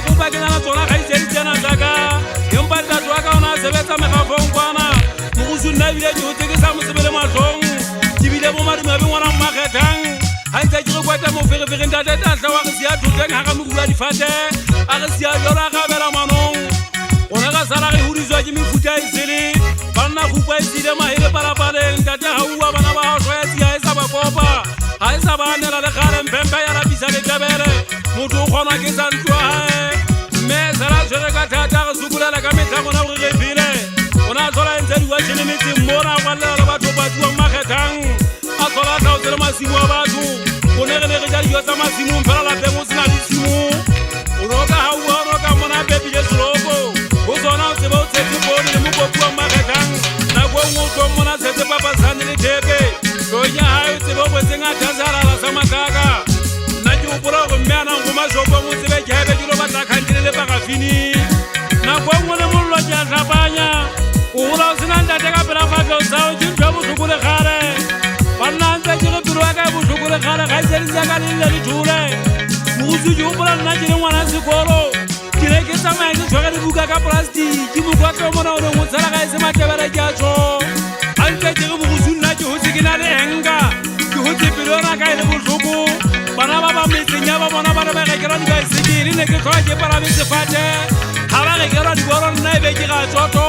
kupa ke na tsona ga itse tsena tsaka empa tatso wa ka ona sebetsa megafong kwana mogusu nna ebile ke hotse ke sa mosebele matlhong ke bile mo madume a be ngwana mmakgethang ga ntse ke re kwata moferefere ntate tatla wa re sia thoteng ga ga mogula difate a re sia jalo a gabela manong ona ka sala re hudiswa ke mefuta e sele banna kupa e sile mahele palapaleng ntate ga ua bana ba gago ya tsia e sa ba kopa ga e sa ba anela le gare mpempe ya lapisa letebele motho o kgonwa ke sa ntlo gae mme sala tshwere ka thata re sokolela ka metlha gona gore re phele ona a tlhola entse diwa tšhelemetseng mona a kwalela le batho batuwang makgethang a tlhola a tlhaotse le masimo a batho o ne re ne re ja dijo tsa masimong fela lapeng o sena disimo o ne o ka gaua o ne o ka mona pepile seloko go tsona o tsebe o tshetse bone le mokopuwang makgethang nako e nngwe o tlo mona tshetse papasane le thepe tonya gae o tsebe o kwetseng a thasarala sa matlaka nna ke gopola gore mme a nang go masopong o tsebe ke gaebe ke lo batla kgantile le pagafini nako e nngwe le mollo ke a tlhapanya o gola o senang tate ka pela fafeo sao ke ntho ya botlhoko le gare banna ntse ke re pelo ya ka e botlhoko le gare ga itseditsaka le lele le thole mogusu ke gopola nna ke le ngwana sekolo ke ne ke tsamaya ke tshwara dibuka ka plastic mokwatlo mona o neng o tshela ga e se matebele ke a tsho ga ntse ke re mogusu nna ke gotse ke na le henka ke gotse pelo yona ka e le botlhoko bana ba ba metseng ya ba bona ba re ba rekelwa dibaesekele ne ke tlhola ke parametsefate ga ba rekelwa diboro nna e be ke ga tsoto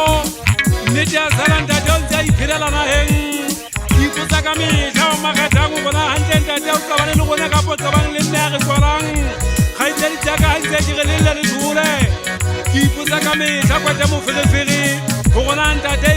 nnete ya sala ntate o ntse a iphelela nageng ke ipotsa ka metlha o makgethang o bona gantle ntate o qabane le gone ka potlabang le nne ya re tswalang ga itseditsaka ga ntse ke re le lle le thole ke ipotsa ka metlha kwate moferefere go gona ntate